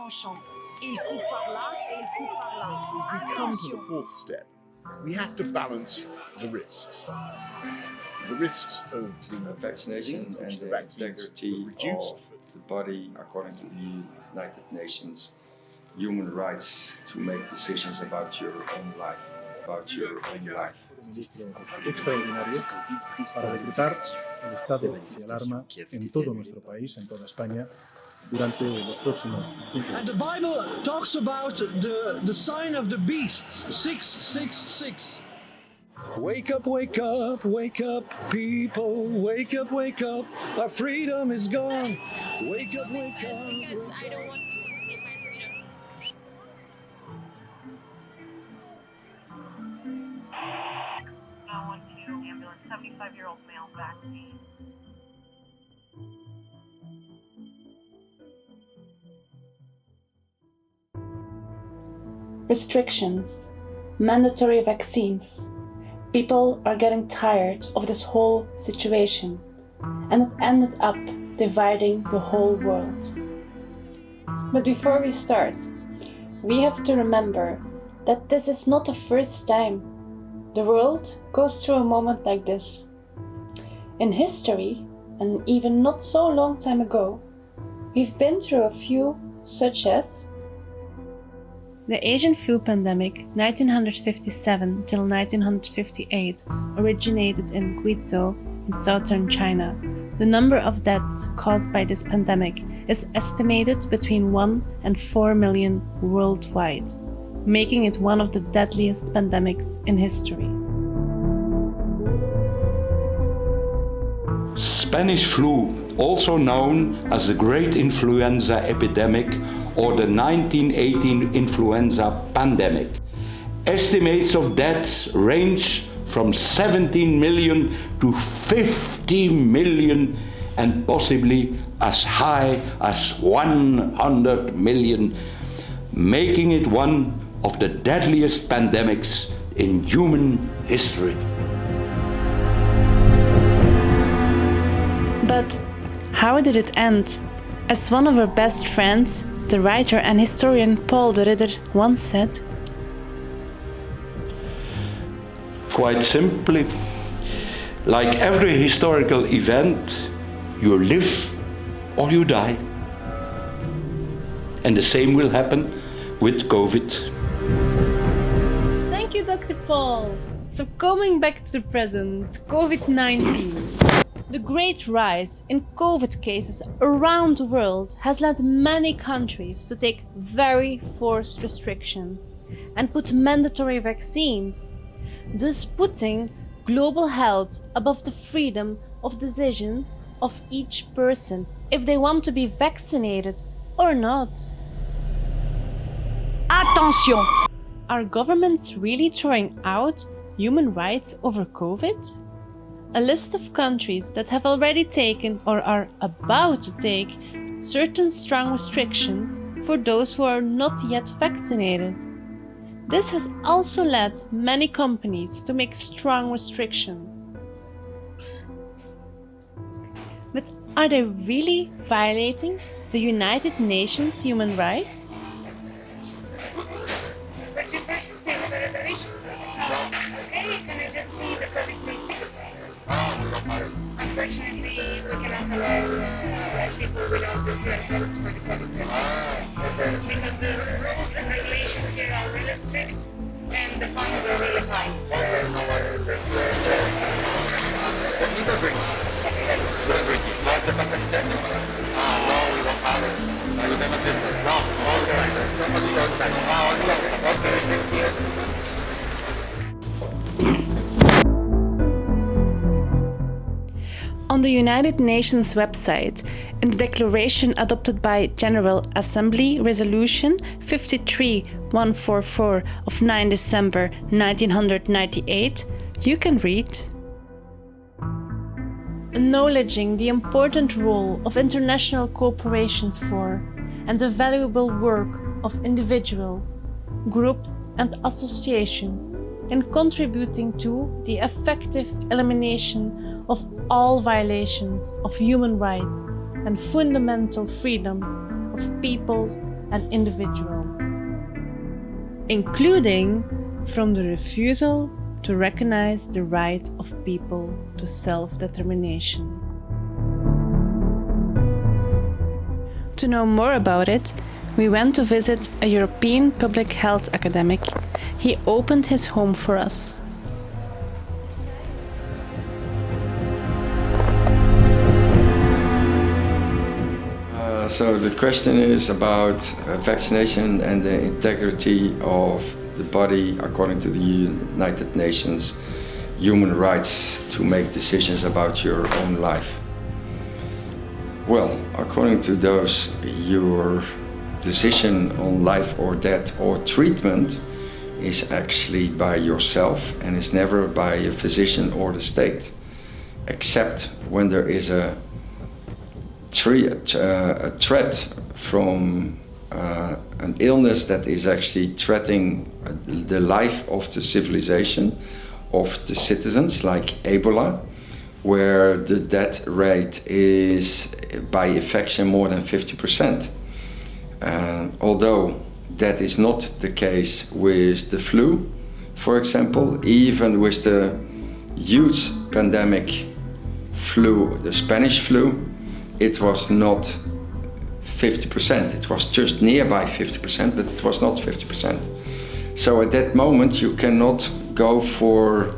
tranchant. Et il coupe par là, et il coupe par là. If we come to the fourth step, we have to balance the risks. The risks of the vaccination disease, and which the the vaccines integrity reduced. of the body according to the United Nations human rights to make decisions about your own life, Ministro extraordinario para decretar el estado de alarma en todo nuestro país, en toda España, durante los próximos 5 And días. the Bible talks about the sign of the beast, 666. Wake up, wake up, wake up, people, wake up, our freedom is gone. Wake up, wake up. Because I don't want to get my freedom. Ambulance, 75-year-old male vaccine. Restrictions, mandatory vaccines. People are getting tired of this whole situation, and it ended up dividing the whole world. But before we start, we have to remember that this is not the first time the world goes through a moment like this. In history, and even not so long time ago, we've been through a few, such as the Asian flu pandemic 1957 till 1958 originated in Guizhou in southern China. The number of deaths caused by this pandemic is estimated between 1 and 4 million worldwide, making it one of the deadliest pandemics in history. Spanish flu, also known as the Great Influenza Epidemic or the 1918 influenza pandemic. Estimates of deaths range from 17 million to 50 million and possibly as high as 100 million, making it one of the deadliest pandemics in human history. But how did it end? As one of our best friends, the writer and historian Paul de Ridder once said, Quite simply, like every historical event, you live or you die. And the same will happen with COVID. Thank you, Dr. Paul. So coming back to the present, COVID-19. The great rise in COVID cases around the world has led many countries to take very forced restrictions and put mandatory vaccines, thus putting global health above the freedom of decision of each person if they want to be vaccinated or not. Attention! Are governments really throwing out human rights over COVID? A list of countries that have already taken or are about to take certain strong restrictions for those who are not yet vaccinated. This has also led many companies to make strong restrictions. But are they really violating the United Nations human rights? Unfortunately, we cannot allow people without the clearances for the COVID-19 because the rules and regulations here are really strict and the fines are really high. On the United Nations website, in the declaration adopted by General Assembly Resolution 53144 of 9 December 1998, you can read: acknowledging the important role of international corporations for and the valuable work of individuals, groups and associations in contributing to the effective elimination of all violations of human rights and fundamental freedoms of peoples and individuals, including from the refusal to recognize the right of people to self-determination. To know more about it, we went to visit a European public health academic. He opened his home for us. So the question is about vaccination and the integrity of the body according to the United Nations human rights to make decisions about your own life. Well, according to those, your decision on life or death or treatment is actually by yourself and is never by a physician or the state, except when there is a threat from an illness that is actually threatening the life of the civilization, of the citizens, like Ebola, where the death rate is by infection more than 50%. Although that is not the case with the flu, for example, even with the huge pandemic flu, the Spanish flu, it was not 50%. It was just nearby 50%, but it was not 50%. So at that moment, you cannot go for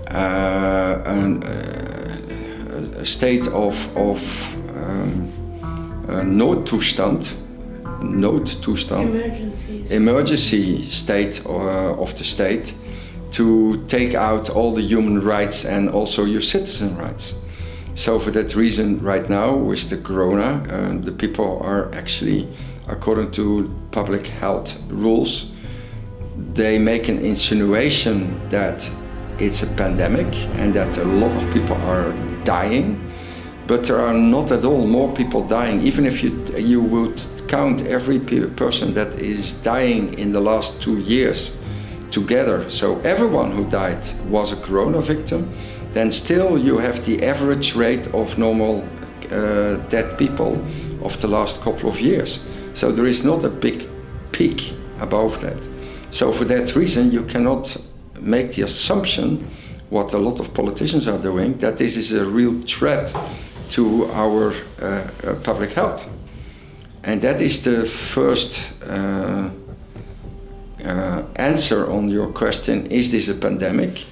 a state of noodtoestand, emergency state of the state, to take out all the human rights and also your citizen rights. So for that reason, right now with the corona, the people are actually, according to public health rules, they make an insinuation that it's a pandemic and that a lot of people are dying, but there are not at all more people dying. Even if you would count every person that is dying in the last 2 years together, so everyone who died was a corona victim, then still you have the average rate of normal dead people of the last couple of years. So there is not a big peak above that. So for that reason, you cannot make the assumption, what a lot of politicians are doing, that this is a real threat to our public health. And that is the first answer on your question, is this a pandemic?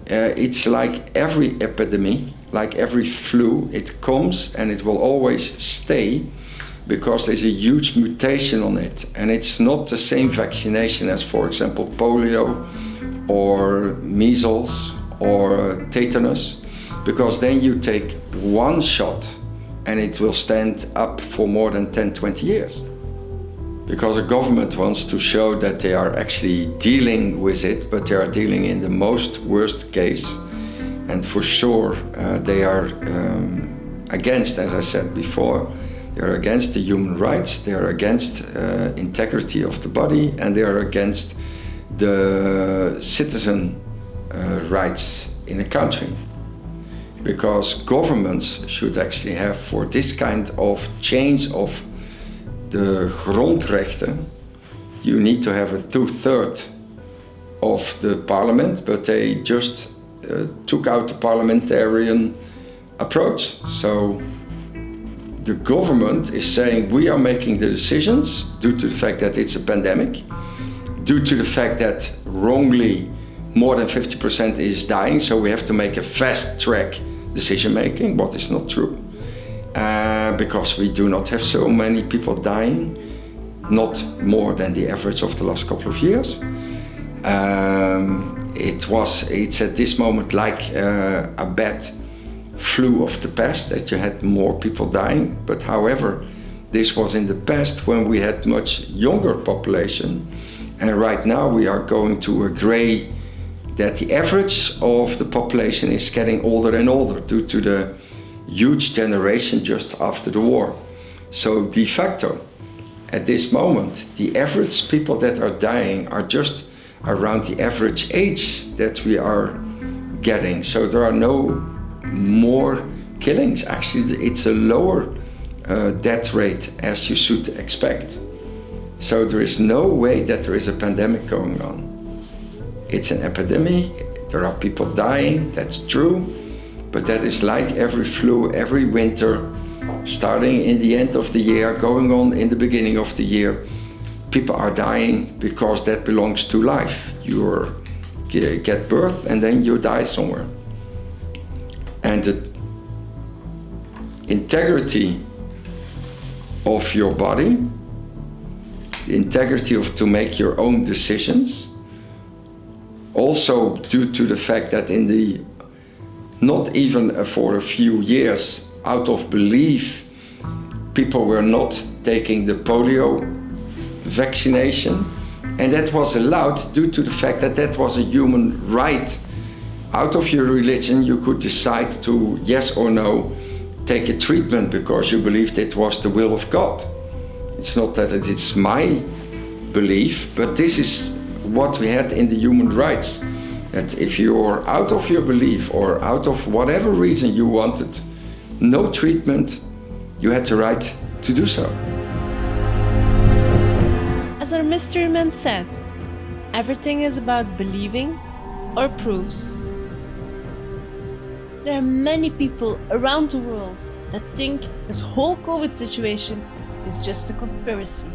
It's like every epidemic, like every flu, it comes and it will always stay because there's a huge mutation on it. And it's not the same vaccination as, for example, polio or measles or tetanus, because then you take one shot and it will stand up for more than 10, 20 years. Because the government wants to show that they are actually dealing with it, but they are dealing in the most worst case. And for sure, they are against, as I said before, they are against the human rights, they are against integrity of the body, and they are against the citizen rights in a country. Because governments should actually have, for this kind of change of the grondrechten, you need to have a 2/3 of the parliament, but they just took out the parliamentarian approach. So the government is saying we are making the decisions due to the fact that it's a pandemic, due to the fact that wrongly more than 50% is dying, so we have to make a fast track decision making, what is not true. Because we do not have so many people dying, not more than the average of the last couple of years. It's at this moment like a bad flu of the past, that you had more people dying. But however, this was in the past when we had much younger population. And right now we are going to agree that the average of the population is getting older and older due to the huge generation just after the war. So de facto, at this moment, the average people that are dying are just around the average age that we are getting. So there are no more killings. Actually, it's a lower death rate as you should expect. So there is no way that there is a pandemic going on. It's an epidemic, there are people dying, that's true, but that is like every flu, every winter, starting in the end of the year, going on in the beginning of the year. People are dying because that belongs to life. You get birth and then you die somewhere. And the integrity of your body, the integrity to make your own decisions, also due to the fact that not even for a few years, out of belief, people were not taking the polio vaccination, and that was allowed due to the fact that that was a human right. Out of your religion, you could decide to, yes or no, take a treatment because you believed it was the will of God. It's not that it's my belief, but this is what we had in the human rights. That if you're out of your belief or out of whatever reason you wanted no treatment, you had the right to do so. As our mystery man said, everything is about believing or proofs. There are many people around the world that think this whole COVID situation is just a conspiracy.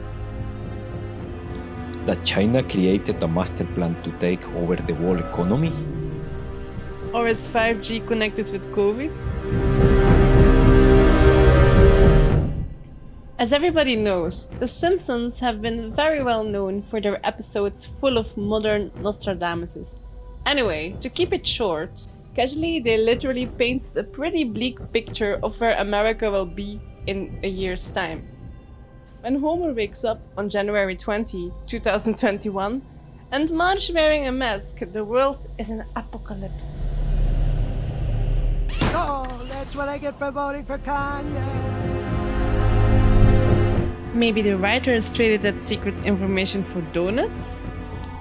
That China created a master plan to take over the world economy? Or is 5G connected with COVID? As everybody knows, The Simpsons have been very well known for their episodes full of modern Nostradamuses. Anyway, to keep it short, casually they literally paint a pretty bleak picture of where America will be in a year's time. When Homer wakes up on January 20, 2021, and Marge wearing a mask, the world is an apocalypse. Oh, that's what I get for voting for Kanye. Maybe the writers traded that secret information for donuts?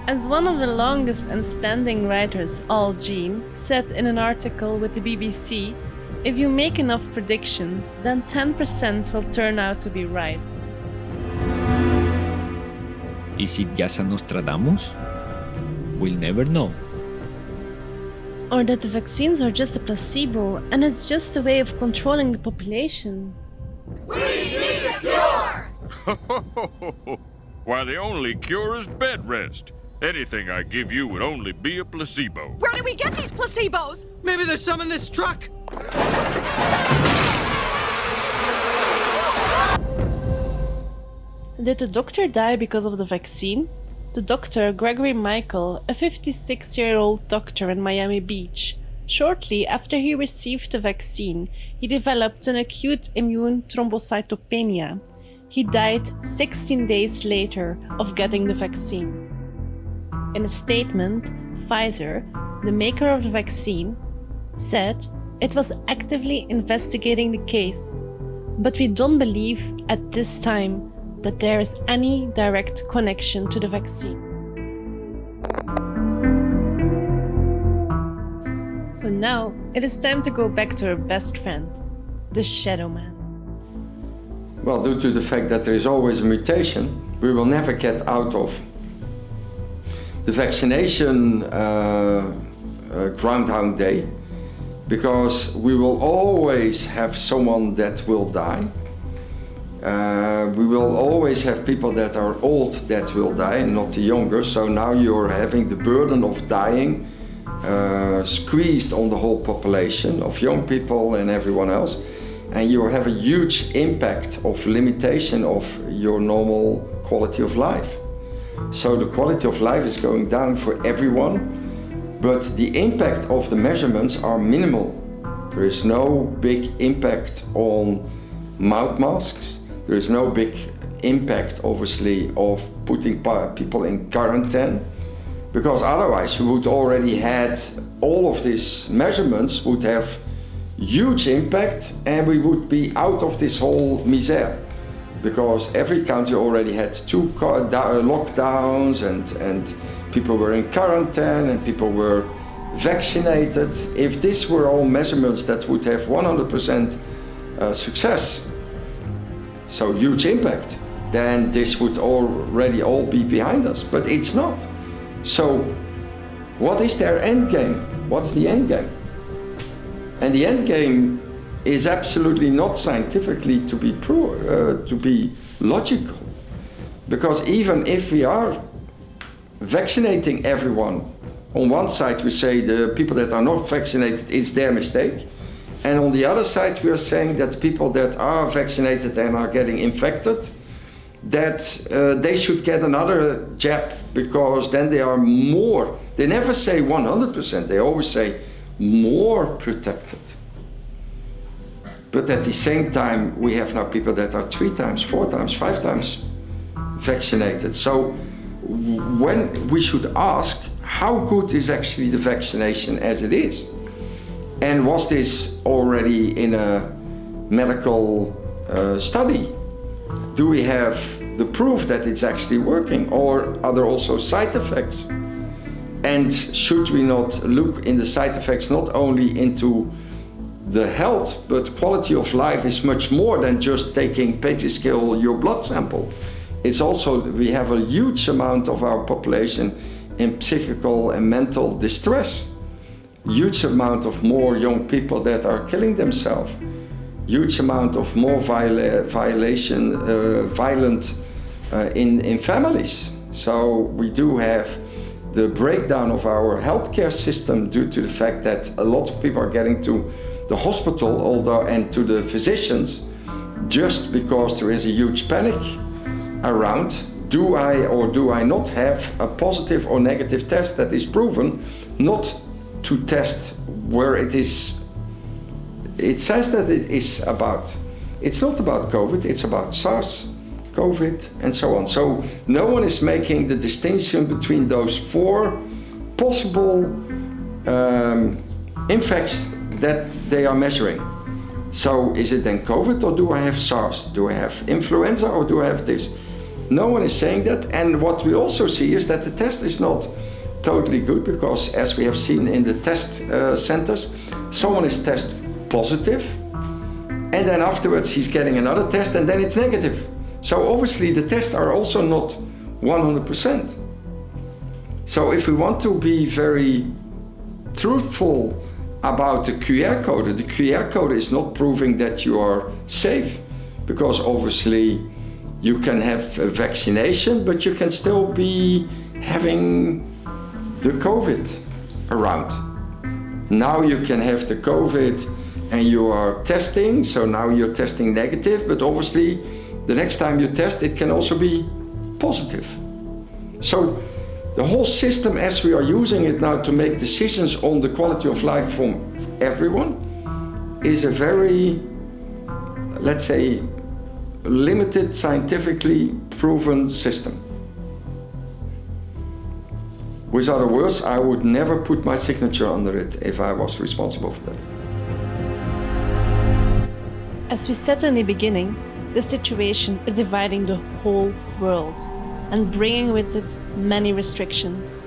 As one of the longest and standing writers, Al Jean, said in an article with the BBC, if you make enough predictions, then 10% will turn out to be right. Is it just a Nostradamus? We'll never know. Or that the vaccines are just a placebo and it's just a way of controlling the population. We need a cure! Why, the only cure is bed rest. Anything I give you would only be a placebo. Where do we get these placebos? Maybe there's some in this truck. Did the doctor die because of the vaccine? The doctor, Gregory Michael, a 56-year-old doctor in Miami Beach, shortly after he received the vaccine, he developed an acute immune thrombocytopenia. He died 16 days later of getting the vaccine. In a statement, Pfizer, the maker of the vaccine, said it was actively investigating the case, but we don't believe at this time that there is any direct connection to the vaccine. So now it is time to go back to our best friend, the Shadow Man. Well, due to the fact that there is always a mutation, we will never get out of the vaccination Groundhog Day, because we will always have someone that will die. We will always have people that are old that will die and not the younger, so now you're having the burden of dying squeezed on the whole population of young people and everyone else, and you have a huge impact of limitation of your normal quality of life. So the quality of life is going down for everyone, but the impact of the measurements are minimal. There is no big impact on mouth masks. There is no big impact, obviously, of putting people in quarantine, because otherwise we would already had all of these measurements would have huge impact and we would be out of this whole misère, because every country already had 2 lockdowns and people were in quarantine and people were vaccinated. If these were all measurements that would have 100% success, so huge impact. then this would already all be behind us, but it's not. So what is their end game? What's the end game? And the end game is absolutely not scientifically to be logical, because even if we are vaccinating everyone, on one side we say the people that are not vaccinated, it's their mistake, and on the other side we are saying that people that are vaccinated and are getting infected, that they should get another jab, because then they are more, they never say 100%, they always say more protected. But at the same time, we have now people that are 3 times, 4 times, 5 times vaccinated. So when we should ask, how good is actually the vaccination as it is? And was this already in a medical study? Do we have the proof that it's actually working, or are there also side effects? And should we not look in the side effects not only into the health, but quality of life is much more than just taking Petri scale your blood sample. It's also, we have a huge amount of our population in psychical and mental distress. Huge amount of more young people that are killing themselves. Huge amount of more violent in families. So we do have the breakdown of our healthcare system due to the fact that a lot of people are getting to the hospital, and to the physicians, just because there is a huge panic around. Do I or do I not have a positive or negative test that is proven, not to test where it is. It says that it is about, it's not about COVID, it's about SARS, COVID, and so on. So no one is making the distinction between those 4 possible infects that they are measuring. So is it then COVID, or do I have SARS? Do I have influenza, or do I have this? No one is saying that. And what we also see is that the test is not totally good, because as we have seen in the test centers, someone is test positive, and then afterwards he's getting another test, and then it's negative. So obviously the tests are also not 100%. So if we want to be very truthful about the QR code is not proving that you are safe, because obviously you can have a vaccination, but you can still be having the COVID around. Now you can have the COVID and you are testing, so now you're testing negative, but obviously the next time you test, it can also be positive. So the whole system, as we are using it now to make decisions on the quality of life from everyone, is a very, let's say, limited, scientifically proven system. With other words, I would never put my signature under it if I was responsible for that. As we said in the beginning, the situation is dividing the whole world and bringing with it many restrictions.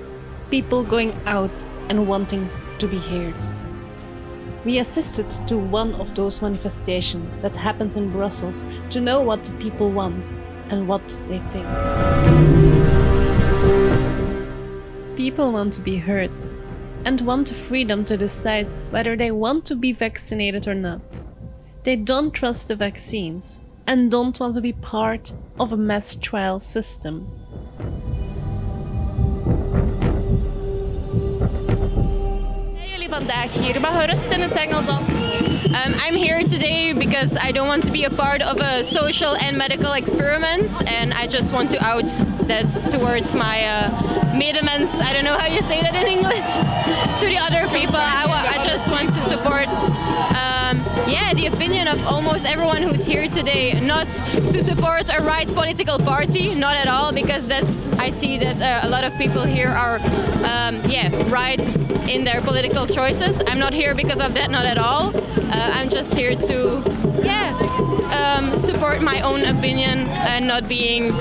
People going out and wanting to be heard. We assisted to one of those manifestations that happened in Brussels to know what the people want and what they think. People want to be heard and want the freedom to decide whether they want to be vaccinated or not. They don't trust the vaccines and don't want to be part of a mass trial system. Vandaag hier, mag gerust in het Engels op. I'm here today because I don't want to be a part of a social and medical experiment, and I just want to out that towards my medemens, I don't know how you say that in English, to the other people. I just want to support the opinion of almost everyone who's here today, not to support a right political party, not at all, because I see that a lot of people here are right in their political choices. I'm not here because of that, not at all. I'm just here to support my own opinion and not being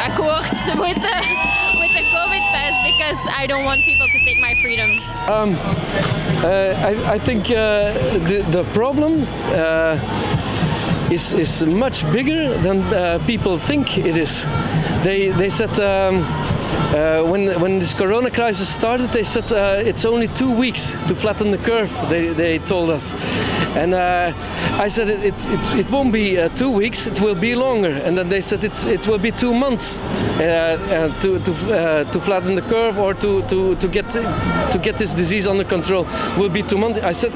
accord with the COVID pass, because I don't want people to take my freedom. I think the problem is much bigger than people think it is. They said when this corona crisis started, they said it's only 2 weeks to flatten the curve. They told us, and I said it won't be 2 weeks. It will be longer. And then they said it will be 2 months to flatten the curve or to get this disease under control. Will be 2 months. I said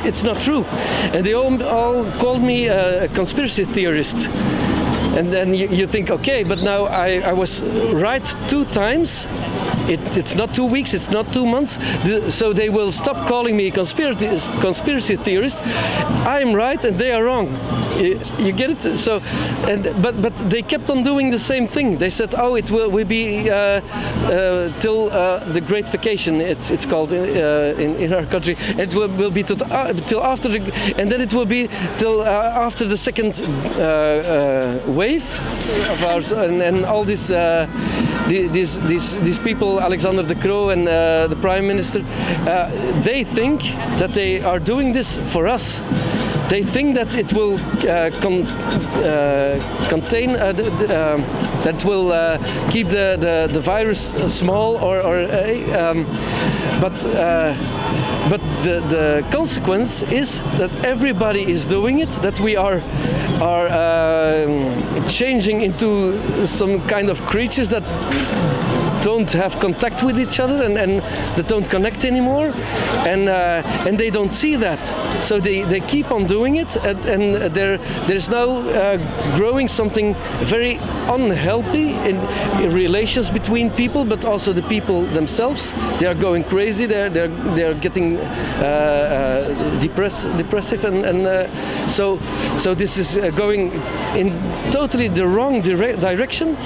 it's not true, and they all called me a conspiracy theorist. And then you think, okay, but now I was right 2 times. It's not 2 weeks, it's not 2 months, so they will stop calling me a conspiracy theorist. I'm right and they are wrong. You get it? So, but they kept on doing the same thing. They said, oh, it will be till the Great Vacation. It's called in our country. It will be till after and then it will be till after the second wave of ours, and all these people, Alexander De Croo and the Prime Minister, they think that they are doing this for us. They think that it will contain, that will keep the virus small, but the consequence is that everybody is doing it. That we are changing into some kind of creatures that don't have contact with each other and that don't connect anymore, and they don't see that, so they keep on doing it, and there's now growing something very unhealthy in relations between people, but also the people themselves. They are going crazy. They're getting depressive, and so this is going in totally the wrong direction.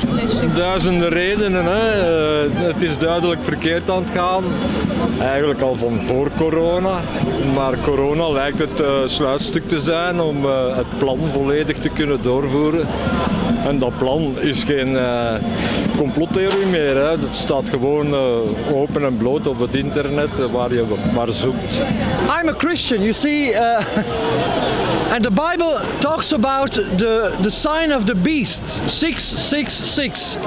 Duizenden redenen, hè. Het is duidelijk verkeerd aan het gaan. Eigenlijk al van voor corona. Maar corona lijkt het sluitstuk te zijn om het plan volledig te kunnen doorvoeren. En dat plan is geen complottheorie meer. Hè. Het staat gewoon open en bloot op het internet waar je maar zoekt. I'm a Christian, you see. And the Bible talks about the sign of the beast, 666.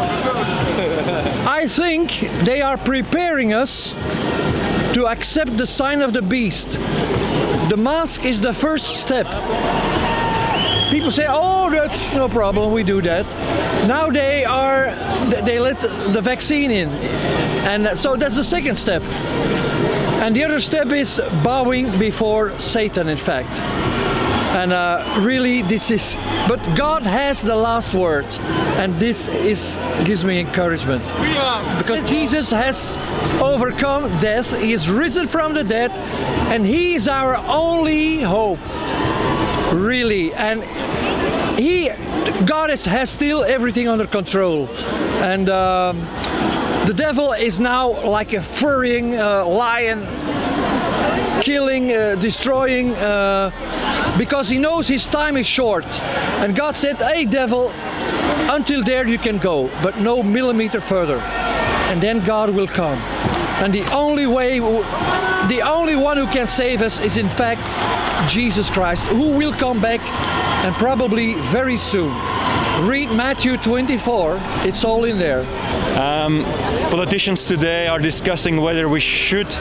I think they are preparing us to accept the sign of the beast. The mask is the first step. People say, oh, that's no problem, we do that. Now they let the vaccine in. And so that's the second step. And the other step is bowing before Satan, in fact. And really, but God has the last word, and this gives me encouragement, because Jesus has overcome death. He is risen from the dead, and He is our only hope, really. And God has still everything under control, and the devil is now like a furrying lion, killing, destroying, because he knows his time is short. And God said, hey devil, until there you can go, but no millimeter further. And then God will come. And the only one who can save us is in fact Jesus Christ, who will come back, and probably very soon. Read Matthew 24, it's all in there. Politicians today are discussing whether we should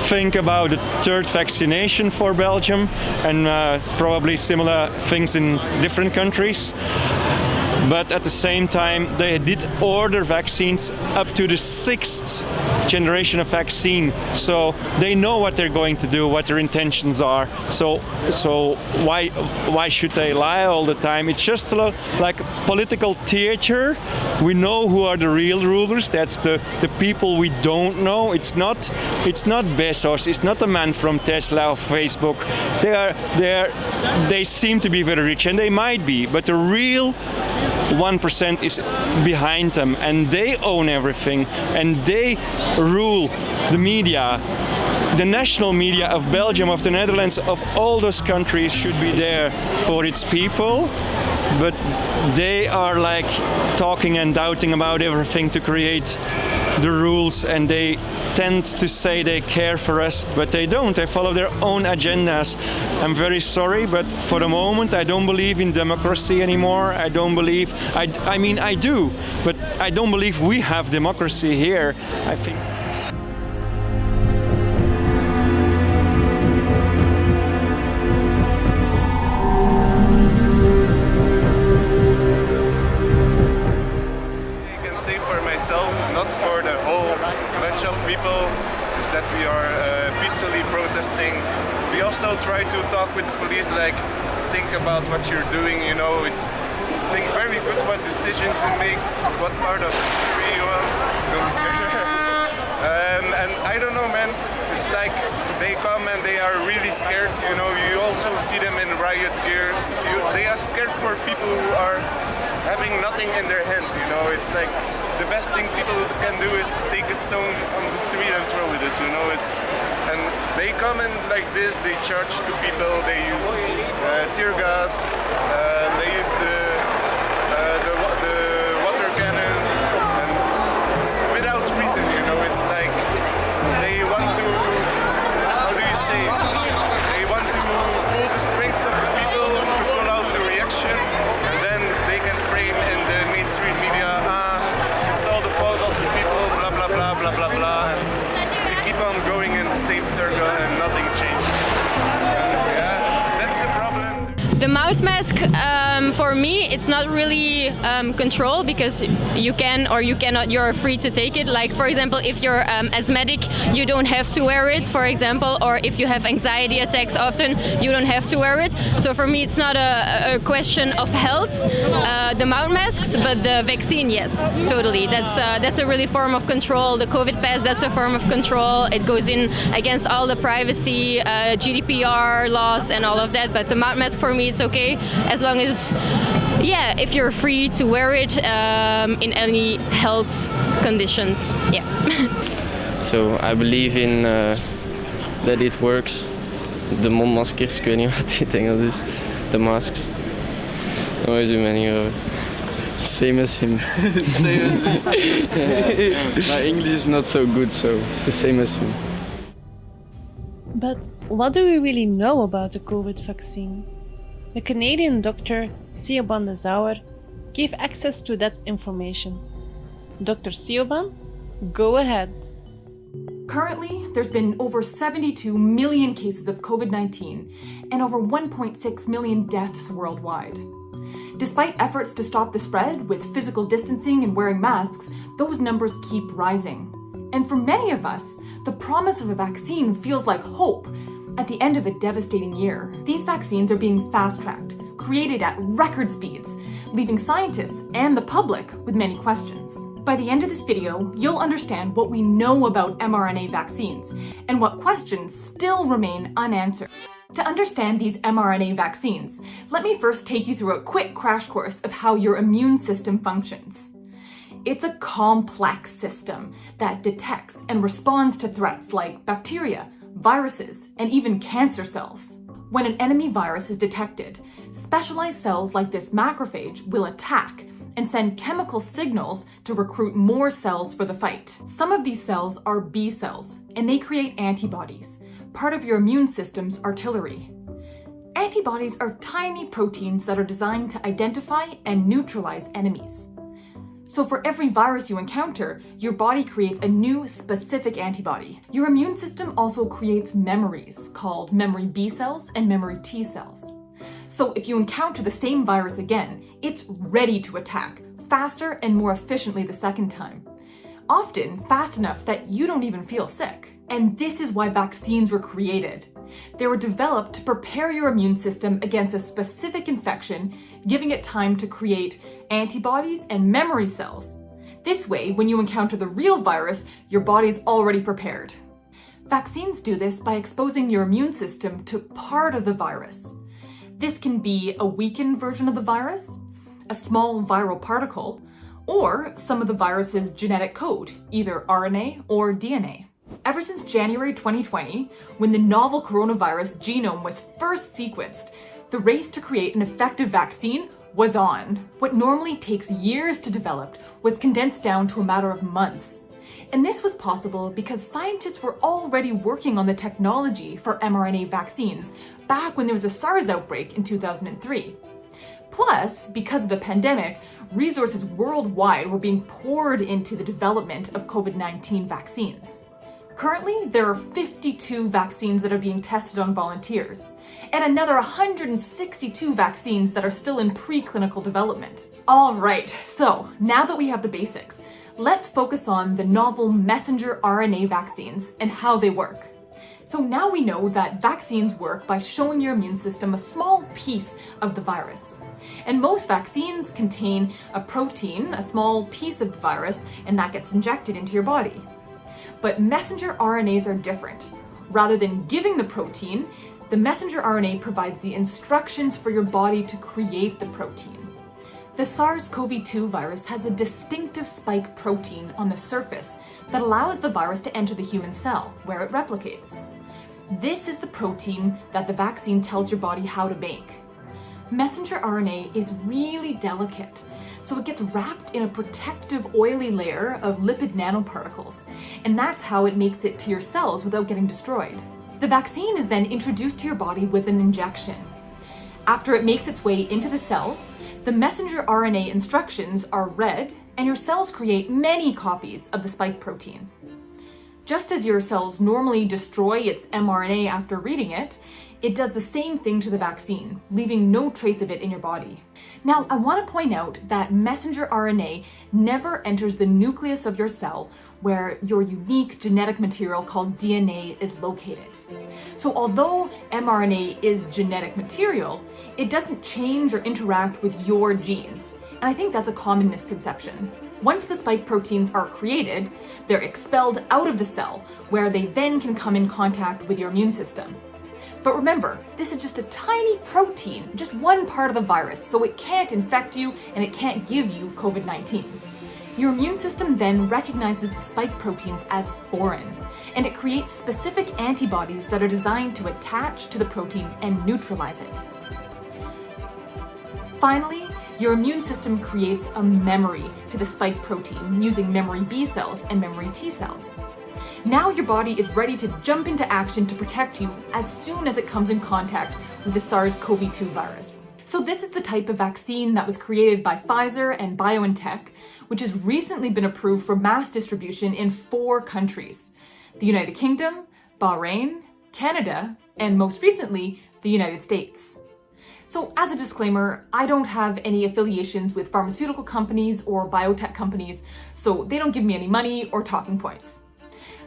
think about the third vaccination for Belgium, and probably similar things in different countries. But at the same time, they did order vaccines up to the 6th generation of vaccine, so they know what they're going to do, what their intentions are. So why should they lie all the time? It's just like political theater. We know who are the real rulers. That's the people we don't know. It's not Bezos. It's not the man from Tesla or Facebook. They seem to be very rich, and they might be, but the real 1% is behind them, and they own everything, and they rule the media. The national media of Belgium, of the Netherlands, of all those countries should be there for its people, but they are like talking and doubting about everything to create the rules, and they tend to say they care for us, but they don't. They follow their own agendas. I'm very sorry, but for the moment I don't believe in democracy anymore. I don't believe, I mean I do, but I don't believe we have democracy here. I think not for the whole bunch of people, is that we are peacefully protesting. We also try to talk with the police, like, think about what you're doing, you know, it's think very good what decisions you make, what part of history you want. Don't be scared. And I don't know, man, it's like they come and they are really scared, you know, you also see them in riot gear. They are scared for people who are having nothing in their hands, you know, it's like the best thing people can do is take a stone on the street and throw it, you know, and they come and like this, they charge to people, they use tear gas, they use the water cannon, and it's without reason, you know, it's like they want to, how do you say, they want to pull the strings of the people to pull out the reaction, and then they can frame in the mainstream media, it's all the fault of the people, blah blah blah blah blah blah, and we keep on going in the same circle and nothing changes. Yeah, that's the problem. The mouth mask, for me, it's not really control, because you can or you cannot, you're free to take it. Like, for example, if you're asthmatic, you don't have to wear it, for example, or if you have anxiety attacks often, you don't have to wear it. So for me, it's not a question of health, the mouth masks, but the vaccine, yes, totally. That's a really form of control. The COVID pass, that's a form of control. It goes in against all the privacy, GDPR laws and all of that, but the mouth mask for me, it's okay, as long as, yeah, if you're free to wear it in any health conditions, yeah. So I believe in that it works. De mondmaskers, ik weet niet wat die het Engels is. The masks. What is your manier? Same as him. My English is not so good, so the same as him. But what do we really know about the COVID vaccine? The Canadian doctor Siobhan de Zouwer gave access to that information. Dr. Siobhan, go ahead. Currently, there's been over 72 million cases of COVID-19 and over 1.6 million deaths worldwide. Despite efforts to stop the spread with physical distancing and wearing masks, those numbers keep rising. And for many of us, the promise of a vaccine feels like hope at the end of a devastating year. These vaccines are being fast-tracked, created at record speeds, leaving scientists and the public with many questions. By the end of this video, you'll understand what we know about mRNA vaccines and what questions still remain unanswered. To understand these mRNA vaccines, let me first take you through a quick crash course of how your immune system functions. It's a complex system that detects and responds to threats like bacteria, viruses, and even cancer cells. When an enemy virus is detected, specialized cells like this macrophage will attack and send chemical signals to recruit more cells for the fight. Some of these cells are B cells, and they create antibodies, part of your immune system's artillery. Antibodies are tiny proteins that are designed to identify and neutralize enemies. So for every virus you encounter, your body creates a new specific antibody. Your immune system also creates memories called memory B cells and memory T cells. So if you encounter the same virus again, it's ready to attack faster and more efficiently the second time. Often fast enough that you don't even feel sick. And this is why vaccines were created. They were developed to prepare your immune system against a specific infection, giving it time to create antibodies and memory cells. This way, when you encounter the real virus, your body's already prepared. Vaccines do this by exposing your immune system to part of the virus. This can be a weakened version of the virus, a small viral particle, or some of the virus's genetic code, either RNA or DNA. Ever since January 2020, when the novel coronavirus genome was first sequenced, the race to create an effective vaccine was on. What normally takes years to develop was condensed down to a matter of months. And this was possible because scientists were already working on the technology for mRNA vaccines back when there was a SARS outbreak in 2003. Plus, because of the pandemic, resources worldwide were being poured into the development of COVID-19 vaccines. Currently, there are 52 vaccines that are being tested on volunteers, and another 162 vaccines that are still in preclinical development. All right, so now that we have the basics, let's focus on the novel messenger RNA vaccines and how they work. So now we know that vaccines work by showing your immune system a small piece of the virus. And most vaccines contain a protein, a small piece of the virus, and that gets injected into your body. But messenger RNAs are different. Rather than giving the protein, the messenger RNA provides the instructions for your body to create the protein. The SARS-CoV-2 virus has a distinctive spike protein on the surface that allows the virus to enter the human cell, where it replicates. This is the protein that the vaccine tells your body how to make. Messenger RNA is really delicate, so it gets wrapped in a protective oily layer of lipid nanoparticles, and that's how it makes it to your cells without getting destroyed. The vaccine is then introduced to your body with an injection. After it makes its way into the cells, the messenger RNA instructions are read, and your cells create many copies of the spike protein. Just as your cells normally destroy its mRNA after reading it, it does the same thing to the vaccine, leaving no trace of it in your body. Now, I want to point out that messenger RNA never enters the nucleus of your cell, where your unique genetic material called DNA is located. So although mRNA is genetic material, it doesn't change or interact with your genes. And I think that's a common misconception. Once the spike proteins are created, they're expelled out of the cell, where they then can come in contact with your immune system. But remember, this is just a tiny protein, just one part of the virus, so it can't infect you and it can't give you COVID-19. Your immune system then recognizes the spike proteins as foreign, and it creates specific antibodies that are designed to attach to the protein and neutralize it. Finally, your immune system creates a memory to the spike protein using memory B cells and memory T cells. Now your body is ready to jump into action to protect you as soon as it comes in contact with the SARS-CoV-2 virus. So this is the type of vaccine that was created by Pfizer and BioNTech, which has recently been approved for mass distribution in 4 countries: the United Kingdom, Bahrain, Canada, and most recently, the United States. So as a disclaimer, I don't have any affiliations with pharmaceutical companies or biotech companies, so they don't give me any money or talking points.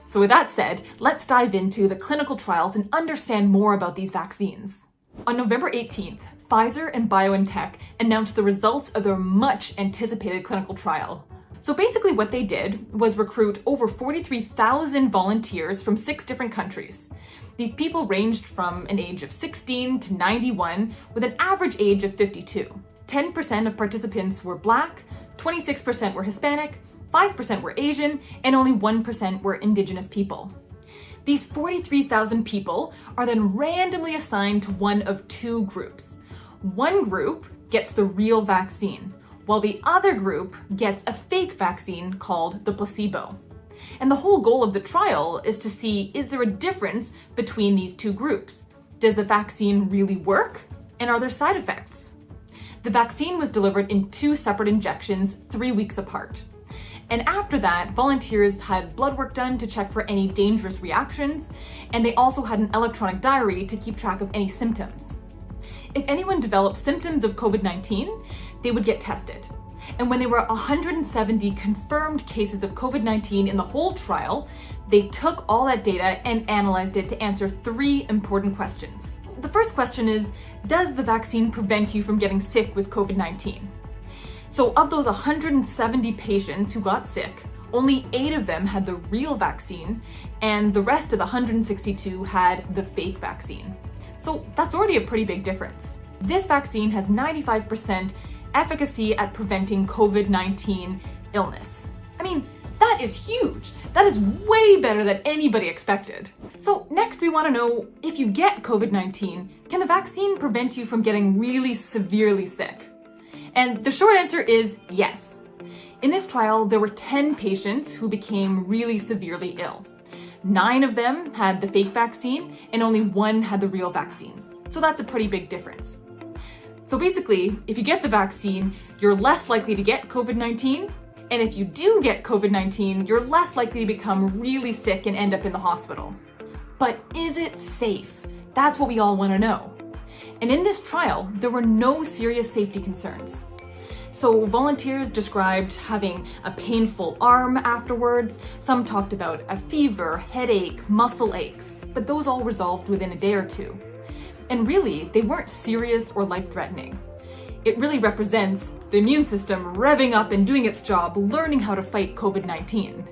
So with that said, let's dive into the clinical trials and understand more about these vaccines. On November 18th, Pfizer and BioNTech announced the results of their much anticipated clinical trial. So basically what they did was recruit over 43,000 volunteers from 6 different countries. These people ranged from an age of 16 to 91 with an average age of 52. 10% of participants were Black, 26% were Hispanic, 5% were Asian, and only 1% were Indigenous people. These 43,000 people are then randomly assigned to one of 2 groups. One group gets the real vaccine, while the other group gets a fake vaccine called the placebo. And the whole goal of the trial is to see, is there a difference between these 2 groups? Does the vaccine really work? And are there side effects? The vaccine was delivered in 2 separate injections 3 weeks apart. And after that, volunteers had blood work done to check for any dangerous reactions, and they also had an electronic diary to keep track of any symptoms. If anyone developed symptoms of COVID-19, they would get tested. And when there were 170 confirmed cases of COVID-19 in the whole trial, they took all that data and analyzed it to answer 3 important questions. The first question is, does the vaccine prevent you from getting sick with COVID-19? So of those 170 patients who got sick, only 8 of them had the real vaccine, and the rest of the 162 had the fake vaccine. So that's already a pretty big difference. This vaccine has 95% efficacy at preventing COVID-19 illness. I mean, that is huge. That is way better than anybody expected. So next we want to know, if you get COVID-19, can the vaccine prevent you from getting really severely sick? And the short answer is yes. In this trial, there were 10 patients who became really severely ill. 9 of them had the fake vaccine and only 1 had the real vaccine. So that's a pretty big difference. So basically, if you get the vaccine, you're less likely to get COVID-19. And if you do get COVID-19, you're less likely to become really sick and end up in the hospital. But is it safe? That's what we all want to know. And in this trial, there were no serious safety concerns. So volunteers described having a painful arm afterwards. Some talked about a fever, headache, muscle aches, but those all resolved within a day or two. And really, they weren't serious or life-threatening. It really represents the immune system revving up and doing its job, learning how to fight COVID-19.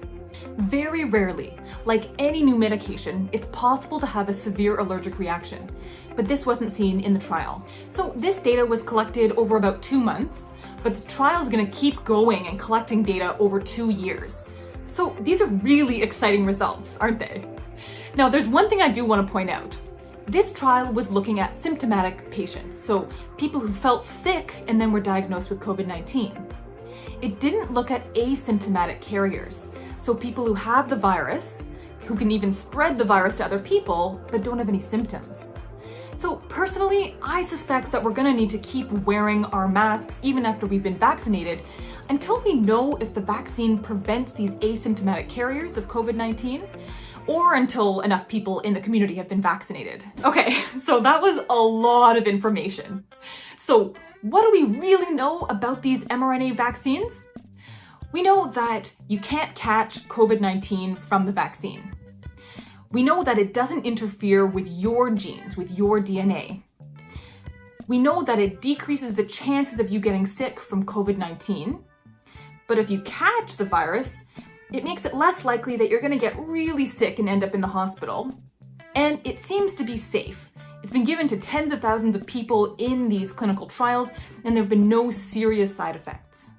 Very rarely, like any new medication, it's possible to have a severe allergic reaction, but this wasn't seen in the trial. So this data was collected over about 2 months, but the trial is going to keep going and collecting data over 2 years. So these are really exciting results, aren't they? Now, there's one thing I do want to point out. This trial was looking at symptomatic patients, so people who felt sick and then were diagnosed with COVID-19. It didn't look at asymptomatic carriers, so people who have the virus, who can even spread the virus to other people, but don't have any symptoms. So personally, I suspect that we're going to need to keep wearing our masks even after we've been vaccinated until we know if the vaccine prevents these asymptomatic carriers of COVID-19, or until enough people in the community have been vaccinated. Okay, so that was a lot of information. So what do we really know about these mRNA vaccines? We know that you can't catch COVID-19 from the vaccine. We know that it doesn't interfere with your genes, with your DNA. We know that it decreases the chances of you getting sick from COVID-19. But if you catch the virus, it makes it less likely that you're going to get really sick and end up in the hospital. And it seems to be safe. It's been given to tens of thousands of people in these clinical trials, and there have been no serious side effects.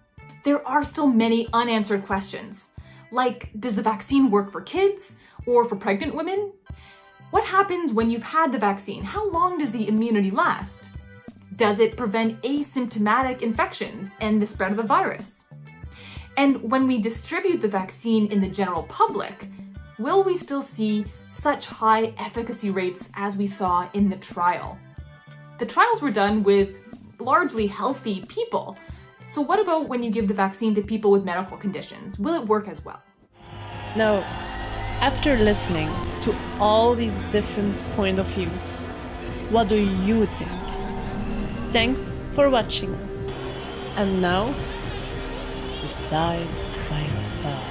There are still many unanswered questions, like, does the vaccine work for kids or for pregnant women? What happens when you've had the vaccine? How long does the immunity last? Does it prevent asymptomatic infections and the spread of the virus? And when we distribute the vaccine in the general public, will we still see such high efficacy rates as we saw in the trial? The trials were done with largely healthy people. So what about when you give the vaccine to people with medical conditions? Will it work as well? Now, after listening to all these different point of views, what do you think? Thanks for watching us. And now, decide by yourself.